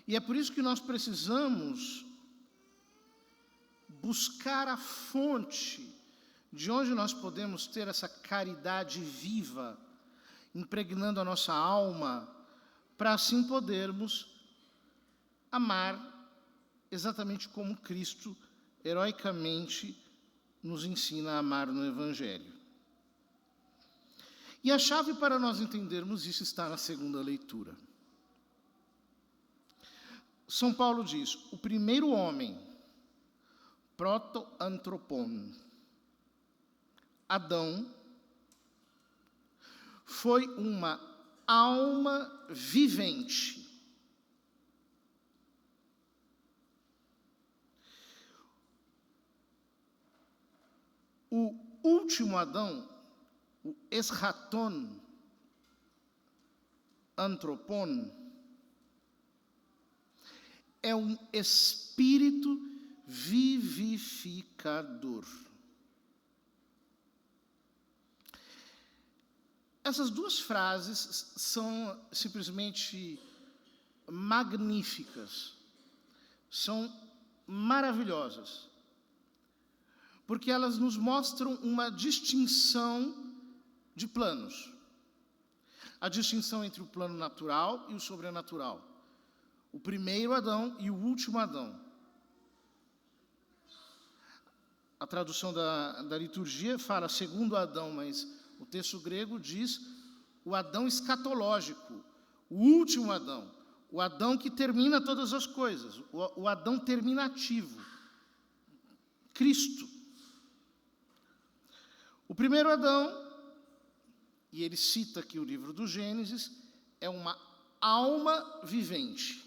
E é por isso que nós precisamos buscar a fonte de onde nós podemos ter essa caridade viva, impregnando a nossa alma, para assim podermos amar exatamente como Cristo heroicamente nos ensina a amar no Evangelho. E a chave para nós entendermos isso está na segunda leitura. São Paulo diz: o primeiro homem, proto-antropon, Adão, foi uma alma vivente. O último Adão, o eschaton antropon, é um espírito vivificador. Essas duas frases são simplesmente magníficas, são maravilhosas, porque elas nos mostram uma distinção de planos. A distinção entre o plano natural e o sobrenatural. O primeiro Adão e o último Adão. A tradução da liturgia fala segundo Adão, mas o texto grego diz o Adão escatológico, o último Adão, o Adão que termina todas as coisas, o Adão terminativo, Cristo. O primeiro Adão, e ele cita aqui o livro do Gênesis, é uma alma vivente.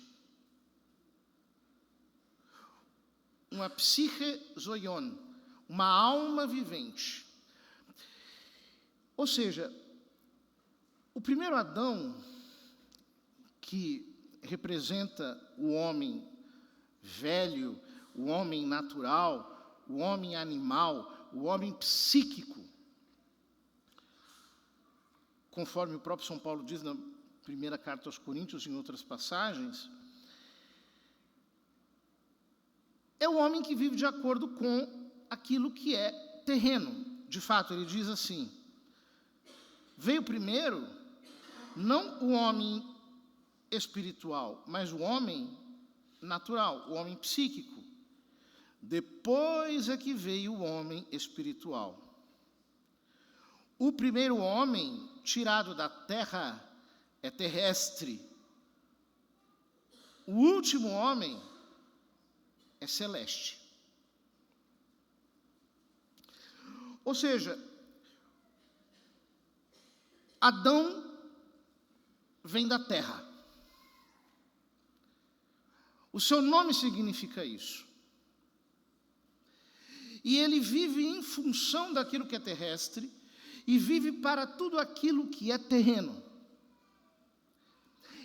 Uma psiche zoion, uma alma vivente. Ou seja, o primeiro Adão, que representa o homem velho, o homem natural, o homem animal, o homem psíquico, conforme o próprio São Paulo diz na primeira carta aos Coríntios, em outras passagens, é o homem que vive de acordo com aquilo que é terreno. De fato, ele diz assim: veio primeiro, não o homem espiritual, mas o homem natural, o homem psíquico. Depois é que veio o homem espiritual. O primeiro homem, tirado da terra, é terrestre. O último homem é celeste. Ou seja, Adão vem da terra. O seu nome significa isso. E ele vive em função daquilo que é terrestre e vive para tudo aquilo que é terreno.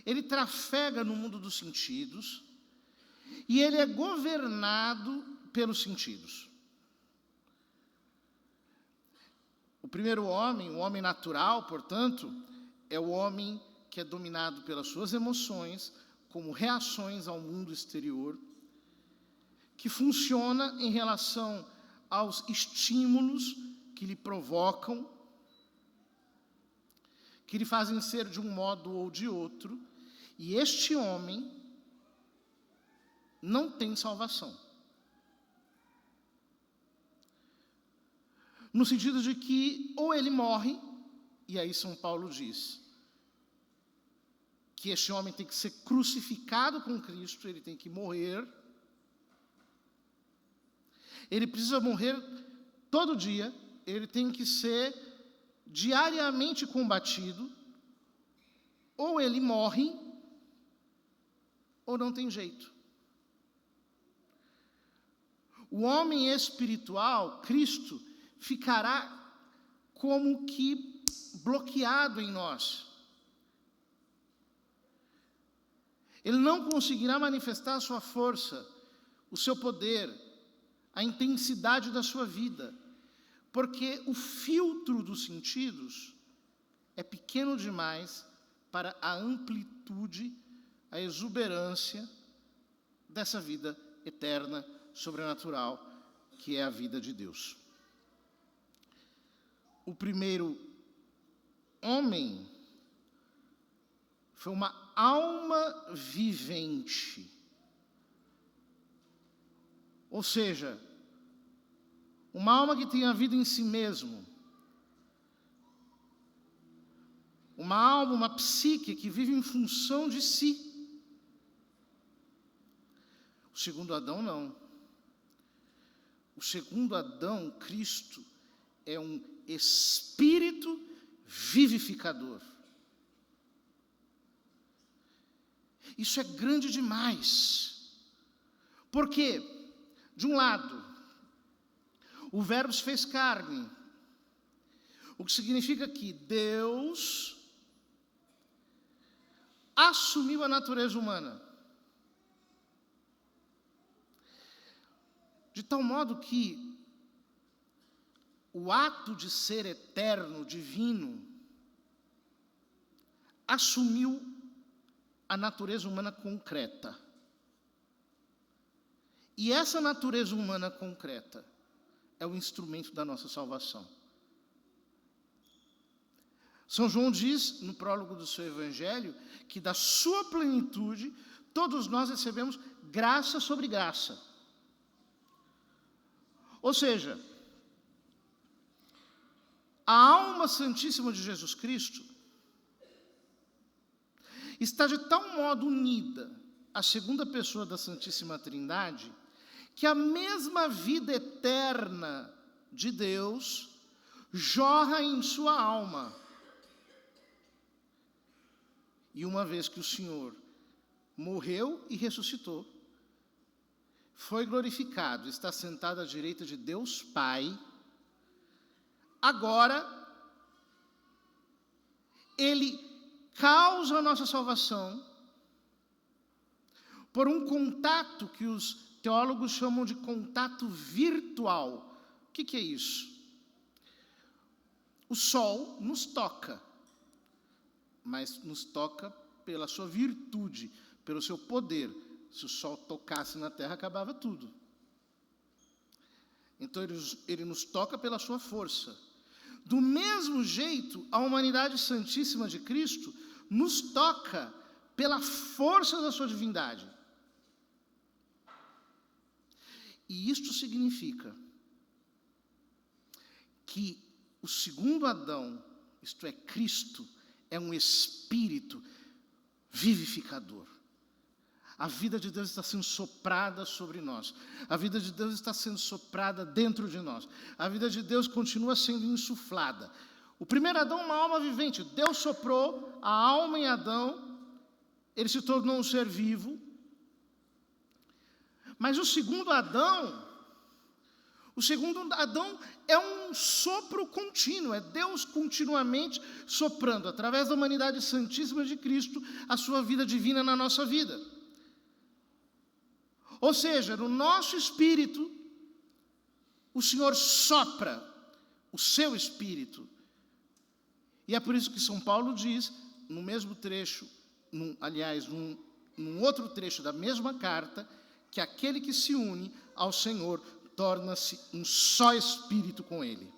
Ele trafega no mundo dos sentidos e ele é governado pelos sentidos. O primeiro homem, o homem natural, portanto, é o homem que é dominado pelas suas emoções, como reações ao mundo exterior, que funciona em relação aos estímulos que lhe provocam, que lhe fazem ser de um modo ou de outro, e este homem não tem salvação. No sentido de que ou ele morre, e aí São Paulo diz que este homem tem que ser crucificado com Cristo, ele tem que morrer, ele precisa morrer todo dia, ele tem que ser diariamente combatido, ou ele morre, ou não tem jeito. O homem espiritual, Cristo, ficará como que bloqueado em nós. Ele não conseguirá manifestar a sua força, o seu poder, a intensidade da sua vida, porque o filtro dos sentidos é pequeno demais para a amplitude, a exuberância dessa vida eterna, sobrenatural, que é a vida de Deus. O primeiro homem foi uma alma vivente. Ou seja, uma alma que tem a vida em si mesmo. Uma alma, uma psique que vive em função de si. O segundo Adão, não. O segundo Adão, Cristo, é um espírito vivificador. Isso é grande demais. Por quê? De um lado, o Verbo se fez carne, o que significa que Deus assumiu a natureza humana. De tal modo que o ato de ser eterno, divino, assumiu a natureza humana concreta. E essa natureza humana concreta é o instrumento da nossa salvação. São João diz, no prólogo do seu evangelho, que da sua plenitude, todos nós recebemos graça sobre graça. Ou seja, a alma santíssima de Jesus Cristo está de tal modo unida à segunda pessoa da Santíssima Trindade, que a mesma vida eterna de Deus jorra em sua alma. E uma vez que o Senhor morreu e ressuscitou, foi glorificado, está sentado à direita de Deus Pai, agora Ele causa a nossa salvação por um contato que os teólogos chamam de contato virtual. O que é isso? O sol nos toca, mas nos toca pela sua virtude, pelo seu poder. Se o sol tocasse na terra, acabava tudo. Então ele nos toca pela sua força. Do mesmo jeito, a humanidade santíssima de Cristo nos toca pela força da sua divindade. E isto significa que o segundo Adão, isto é, Cristo, é um espírito vivificador. A vida de Deus está sendo soprada sobre nós. A vida de Deus está sendo soprada dentro de nós. A vida de Deus continua sendo insuflada. O primeiro Adão, uma alma vivente. Deus soprou a alma em Adão. Ele se tornou um ser vivo. Mas o segundo Adão é um sopro contínuo. É Deus continuamente soprando, através da humanidade santíssima de Cristo, a sua vida divina na nossa vida. Ou seja, no nosso espírito, o Senhor sopra o seu espírito. E é por isso que São Paulo diz, no mesmo trecho, num outro trecho da mesma carta, que aquele que se une ao Senhor torna-se um só espírito com Ele.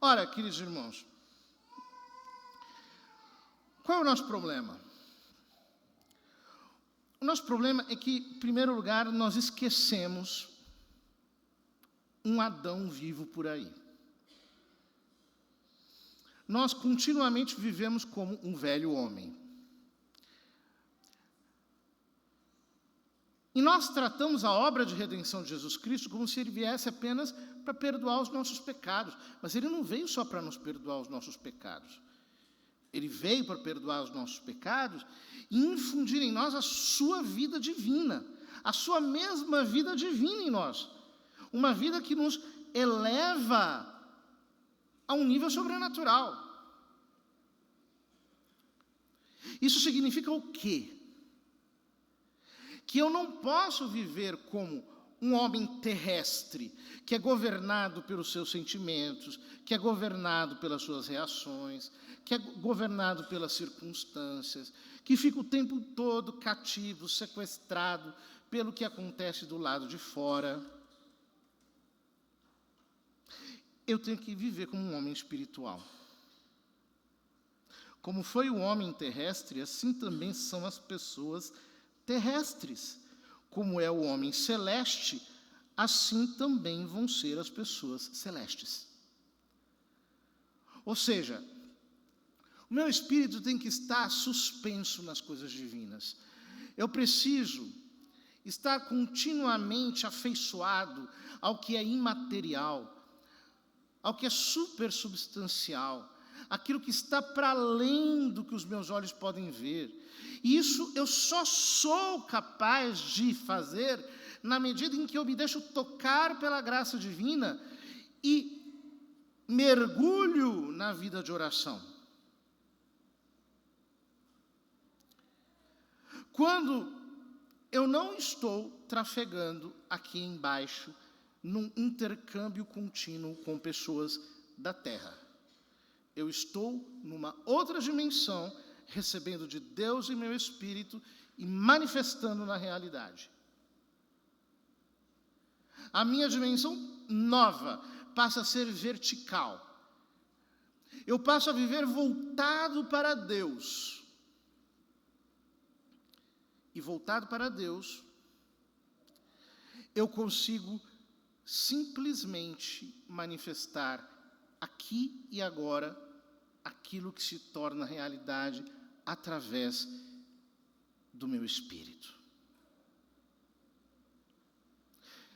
Ora, queridos irmãos, qual é o nosso problema? O nosso problema é que, em primeiro lugar, nós esquecemos um Adão vivo por aí. Nós continuamente vivemos como um velho homem. E nós tratamos a obra de redenção de Jesus Cristo como se ele viesse apenas para perdoar os nossos pecados. Mas ele não veio só para nos perdoar os nossos pecados. Ele veio para perdoar os nossos pecados e infundir em nós a sua vida divina, a sua mesma vida divina em nós. Uma vida que nos eleva a um nível sobrenatural. Isso significa o quê? Que eu não posso viver como um homem terrestre, que é governado pelos seus sentimentos, que é governado pelas suas reações, que é governado pelas circunstâncias, que fica o tempo todo cativo, sequestrado pelo que acontece do lado de fora. Eu tenho que viver como um homem espiritual. Como foi o homem terrestre, assim também são as pessoas terrestres. Como é o homem celeste, assim também vão ser as pessoas celestes. Ou seja, o meu espírito tem que estar suspenso nas coisas divinas. Eu preciso estar continuamente afeiçoado ao que é imaterial, ao que é supersubstancial, aquilo que está para além do que os meus olhos podem ver. E isso eu só sou capaz de fazer na medida em que eu me deixo tocar pela graça divina e mergulho na vida de oração. Quando eu não estou trafegando aqui embaixo num intercâmbio contínuo com pessoas da Terra. Eu estou numa outra dimensão, recebendo de Deus em meu espírito e manifestando na realidade. A minha dimensão nova passa a ser vertical. Eu passo a viver voltado para Deus. E voltado para Deus, eu consigo simplesmente manifestar aqui e agora aquilo que se torna realidade através do meu espírito.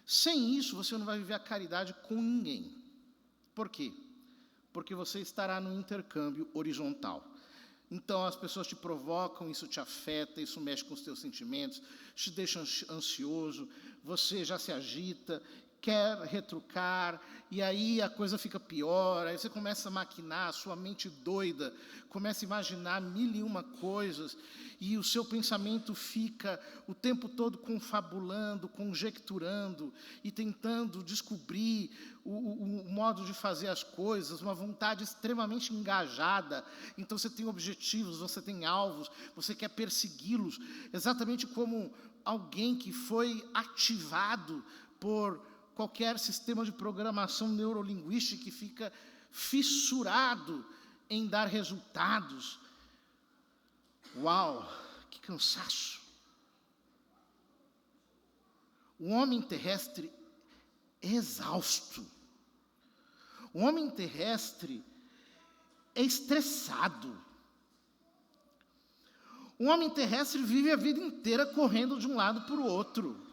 Sem isso, você não vai viver a caridade com ninguém. Por quê? Porque você estará num intercâmbio horizontal. Então, as pessoas te provocam, isso te afeta, isso mexe com os teus sentimentos, te deixa ansioso, você já se agita, quer retrucar, e aí a coisa fica pior, aí você começa a maquinar, a sua mente doida, começa a imaginar 1001 coisas, e o seu pensamento fica o tempo todo confabulando, conjecturando, e tentando descobrir o modo de fazer as coisas, uma vontade extremamente engajada. Então você tem objetivos, você tem alvos, você quer persegui-los, exatamente como alguém que foi ativado por qualquer sistema de programação neurolinguística que fica fissurado em dar resultados. Uau, que cansaço! O homem terrestre é exausto. O homem terrestre é estressado. O homem terrestre vive a vida inteira correndo de um lado para o outro.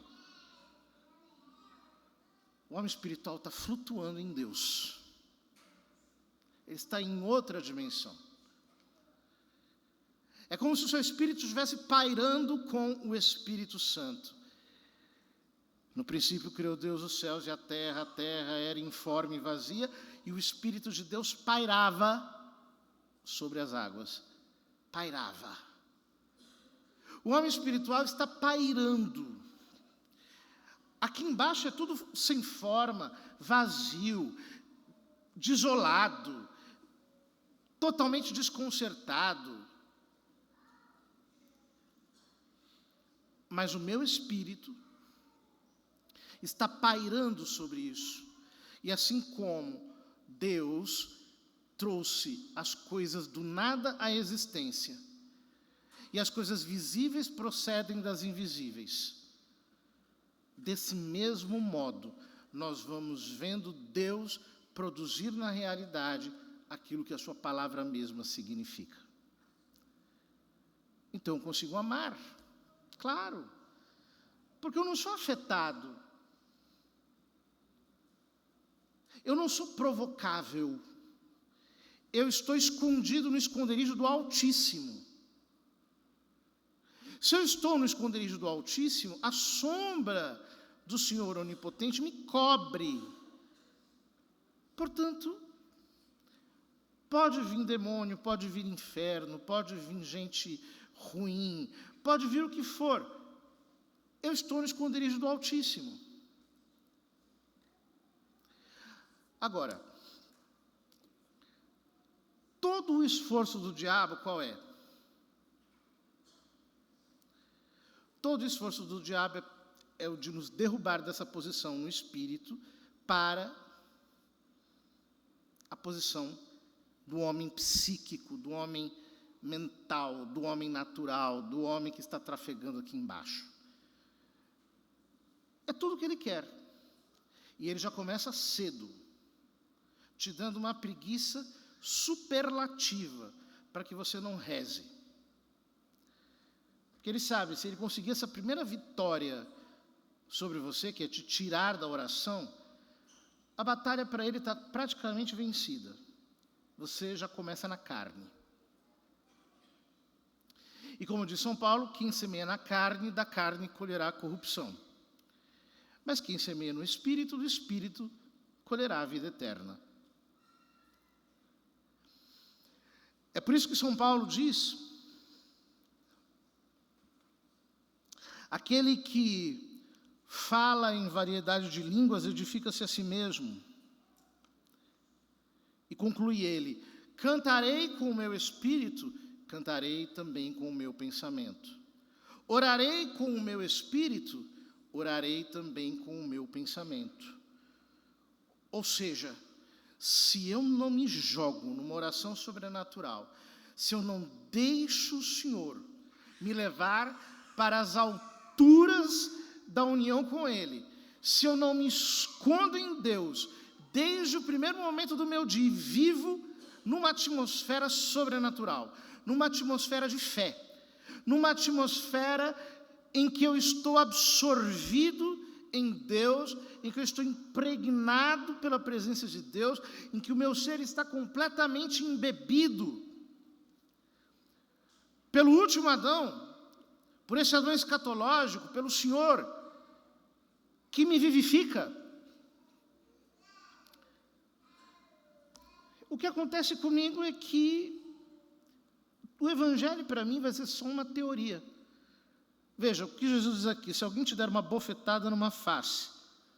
O homem espiritual está flutuando em Deus. Ele está em outra dimensão. É como se o seu espírito estivesse pairando com o Espírito Santo. No princípio criou Deus os céus e a terra era informe e vazia, e o Espírito de Deus pairava sobre as águas. Pairava. O homem espiritual está pairando. Aqui embaixo é tudo sem forma, vazio, desolado, totalmente desconcertado. Mas o meu espírito está pairando sobre isso. E assim como Deus trouxe as coisas do nada à existência, e as coisas visíveis procedem das invisíveis, desse mesmo modo, nós vamos vendo Deus produzir na realidade aquilo que a sua palavra mesma significa. Então eu consigo amar, claro, porque eu não sou afetado, eu não sou provocável, eu estou escondido no esconderijo do Altíssimo. Se eu estou no esconderijo do Altíssimo, a sombra do Senhor Onipotente me cobre. Portanto, pode vir demônio, pode vir inferno, pode vir gente ruim, pode vir o que for. Eu estou no esconderijo do Altíssimo. Agora, todo o esforço do diabo qual é? Todo o esforço do diabo é o de nos derrubar dessa posição no espírito para a posição do homem psíquico, do homem mental, do homem natural, do homem que está trafegando aqui embaixo. É tudo o que ele quer. E ele já começa cedo, te dando uma preguiça superlativa para que você não reze. Porque ele sabe, se ele conseguir essa primeira vitória sobre você, que é te tirar da oração, a batalha para ele está praticamente vencida. Você já começa na carne. E como diz São Paulo, quem semeia na carne, da carne colherá corrupção. Mas quem semeia no Espírito, do Espírito colherá a vida eterna. É por isso que São Paulo diz: aquele que fala em variedade de línguas edifica-se a si mesmo. E conclui ele: cantarei com o meu espírito, cantarei também com o meu pensamento. Orarei com o meu espírito, orarei também com o meu pensamento. Ou seja, se eu não me jogo numa oração sobrenatural, se eu não deixo o Senhor me levar para as alturas da união com Ele, se eu não me escondo em Deus, desde o primeiro momento do meu dia, vivo numa atmosfera sobrenatural, numa atmosfera de fé, numa atmosfera em que eu estou absorvido em Deus, em que eu estou impregnado pela presença de Deus, em que o meu ser está completamente embebido pelo último Adão, por esse Adão escatológico, pelo Senhor, que me vivifica. O que acontece comigo é que o Evangelho, para mim, vai ser só uma teoria. Veja, o que Jesus diz aqui: se alguém te der uma bofetada numa face,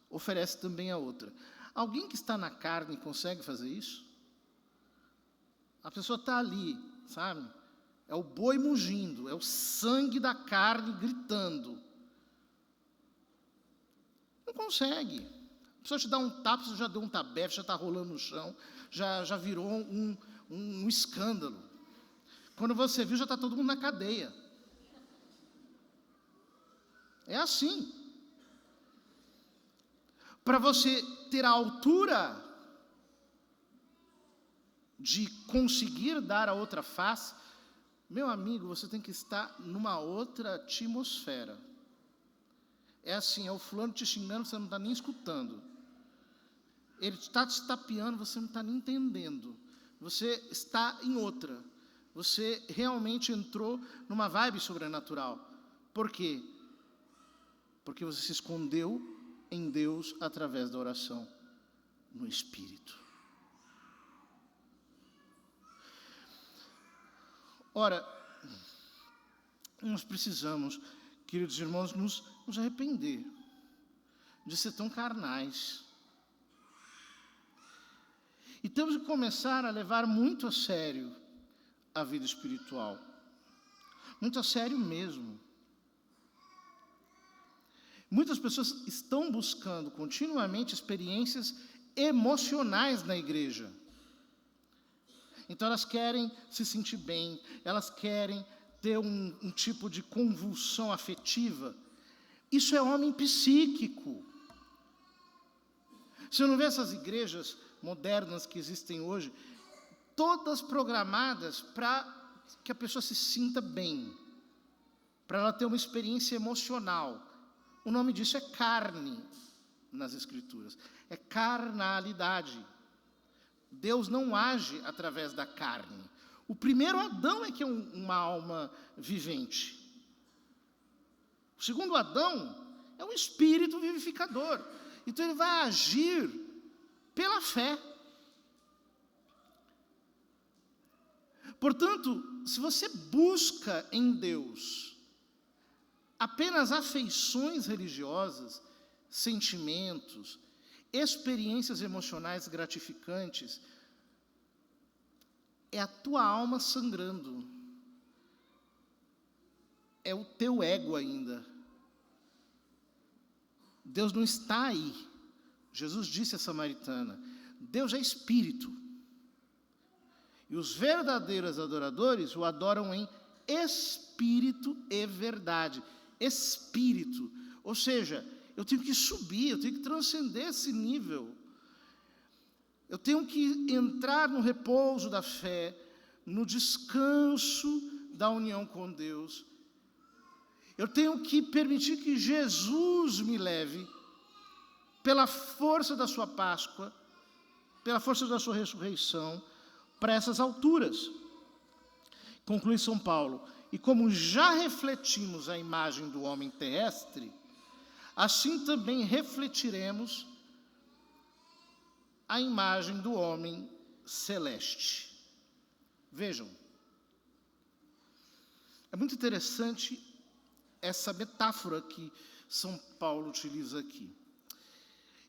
oferece também a outra. Alguém que está na carne consegue fazer isso? A pessoa está ali, sabe? É o boi mugindo, é o sangue da carne gritando. Não consegue. A pessoa te dá um tapa, você já deu um tabefe, já está rolando no chão, já virou um escândalo. Quando você viu, já está todo mundo na cadeia. É assim. Para você ter a altura de conseguir dar a outra face, meu amigo, você tem que estar numa outra atmosfera. É assim, é o fulano te xingando, você não está nem escutando. Ele está te tapeando, você não está nem entendendo. Você está em outra. Você realmente entrou numa vibe sobrenatural. Por quê? Porque você se escondeu em Deus através da oração, no Espírito. Ora, nós precisamos, queridos irmãos, nos arrepender de ser tão carnais. E temos que começar a levar muito a sério a vida espiritual. Muito a sério mesmo. Muitas pessoas estão buscando continuamente experiências emocionais na igreja. Então elas querem se sentir bem, elas querem ter um tipo de convulsão afetiva. Isso é homem psíquico. Você não vê essas igrejas modernas que existem hoje, todas programadas para que a pessoa se sinta bem, para ela ter uma experiência emocional. O nome disso é carne nas Escrituras, é carnalidade. Deus não age através da carne. O primeiro Adão é que é uma alma vivente. O segundo Adão é um espírito vivificador. Então ele vai agir pela fé. Portanto, se você busca em Deus apenas afeições religiosas, sentimentos, experiências emocionais gratificantes, é a tua alma sangrando. É o teu ego ainda. Deus não está aí. Jesus disse à samaritana, Deus é espírito. E os verdadeiros adoradores o adoram em espírito e verdade. Espírito. Ou seja, eu tenho que subir, eu tenho que transcender esse nível. Eu tenho que entrar no repouso da fé, no descanso da união com Deus. Eu tenho que permitir que Jesus me leve, pela força da sua Páscoa, pela força da sua ressurreição, para essas alturas. Conclui São Paulo, e como já refletimos a imagem do homem terrestre, assim também refletiremos a imagem do homem celeste. Vejam, é muito interessante essa metáfora que São Paulo utiliza aqui.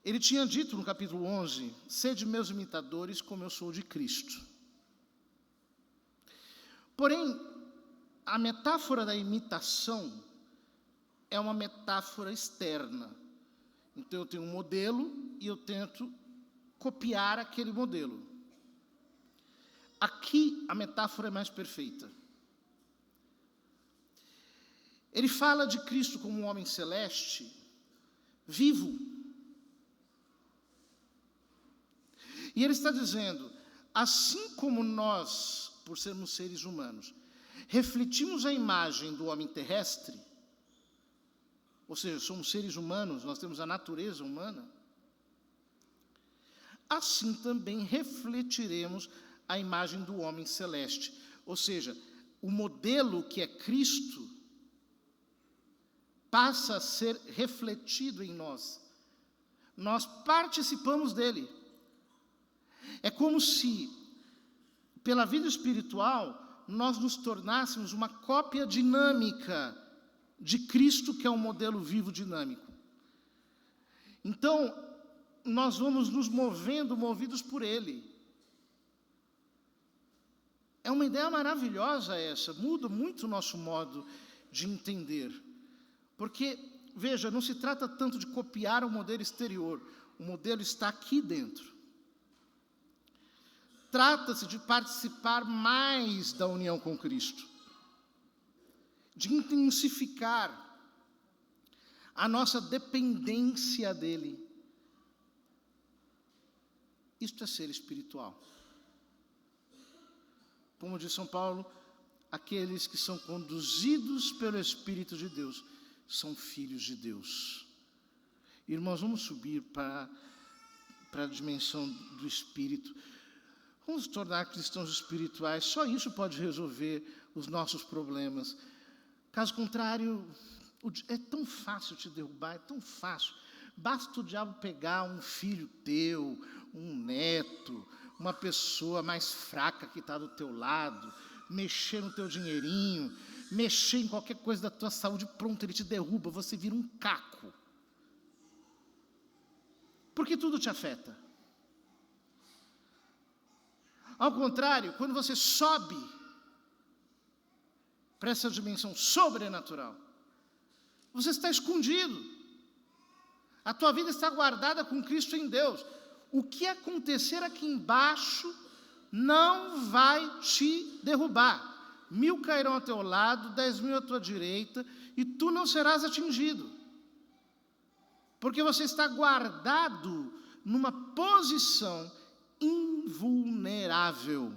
Ele tinha dito no capítulo 11, sede meus imitadores como eu sou de Cristo. Porém, a metáfora da imitação é uma metáfora externa. Então eu tenho um modelo e eu tento copiar aquele modelo. Aqui a metáfora é mais perfeita. Ele fala de Cristo como um homem celeste, vivo. E ele está dizendo, assim como nós, por sermos seres humanos, refletimos a imagem do homem terrestre, ou seja, somos seres humanos, nós temos a natureza humana, assim também refletiremos a imagem do homem celeste. Ou seja, o modelo que é Cristo passa a ser refletido em nós. Nós participamos dele. É como se, pela vida espiritual, nós nos tornássemos uma cópia dinâmica de Cristo, que é um modelo vivo dinâmico. Então, nós vamos nos movendo, movidos por Ele. É uma ideia maravilhosa essa, muda muito o nosso modo de entender. Porque, veja, não se trata tanto de copiar o modelo exterior, o modelo está aqui dentro. Trata-se de participar mais da união com Cristo, de intensificar a nossa dependência dEle. Isto é ser espiritual. Como diz São Paulo, aqueles que são conduzidos pelo Espírito de Deus são filhos de Deus. Irmãos, vamos subir para a dimensão do Espírito. Vamos nos tornar cristãos espirituais. Só isso pode resolver os nossos problemas. Caso contrário, é tão fácil te derrubar, é tão fácil. Basta o diabo pegar um filho teu, um neto, uma pessoa mais fraca que está do teu lado, mexer no teu dinheirinho, mexer em qualquer coisa da tua saúde, pronto, ele te derruba, você vira um caco. Porque tudo te afeta. Ao contrário, quando você sobe para essa dimensão sobrenatural, você está escondido. A tua vida está guardada com Cristo em Deus. O que acontecer aqui embaixo não vai te derrubar. 1000 cairão ao teu lado, 10.000 à tua direita, e tu não serás atingido. Porque você está guardado numa posição invulnerável,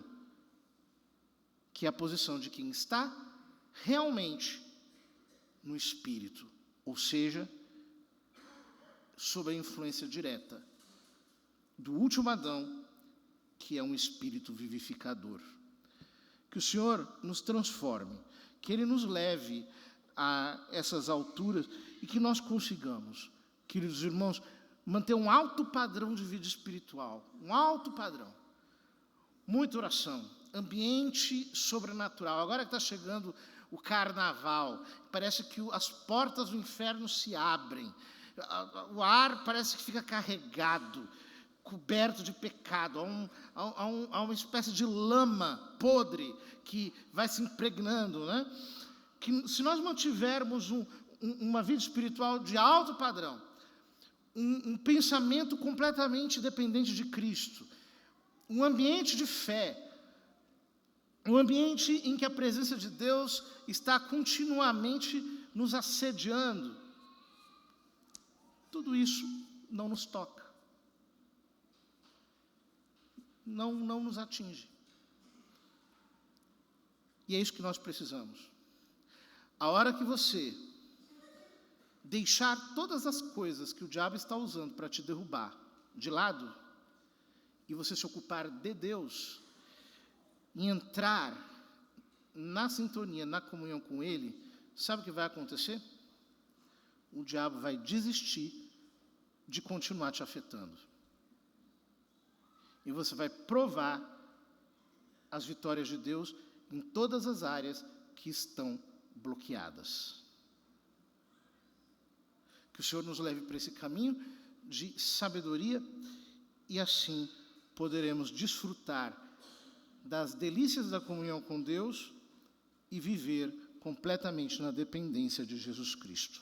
que é a posição de quem está realmente no Espírito, ou seja, sob a influência direta do último Adão, que é um Espírito vivificador. Que o Senhor nos transforme, que Ele nos leve a essas alturas e que nós consigamos, queridos irmãos, manter um alto padrão de vida espiritual, um alto padrão, muita oração, ambiente sobrenatural. Agora que está chegando o carnaval, parece que as portas do inferno se abrem, O ar parece que fica carregado, coberto de pecado. Há uma espécie de lama podre que vai se impregnando, né? Que se nós mantivermos uma vida espiritual de alto padrão, um pensamento completamente dependente de Cristo, um ambiente de fé, um ambiente em que a presença de Deus está continuamente nos assediando, tudo isso não nos toca, não nos atinge. E é isso que nós precisamos. A hora que você deixar todas as coisas que o diabo está usando para te derrubar de lado, e você se ocupar de Deus, e entrar na sintonia, na comunhão com Ele, sabe o que vai acontecer? O diabo vai desistir de continuar te afetando. E você vai provar as vitórias de Deus em todas as áreas que estão bloqueadas. Que o Senhor nos leve para esse caminho de sabedoria e assim poderemos desfrutar das delícias da comunhão com Deus e viver completamente na dependência de Jesus Cristo.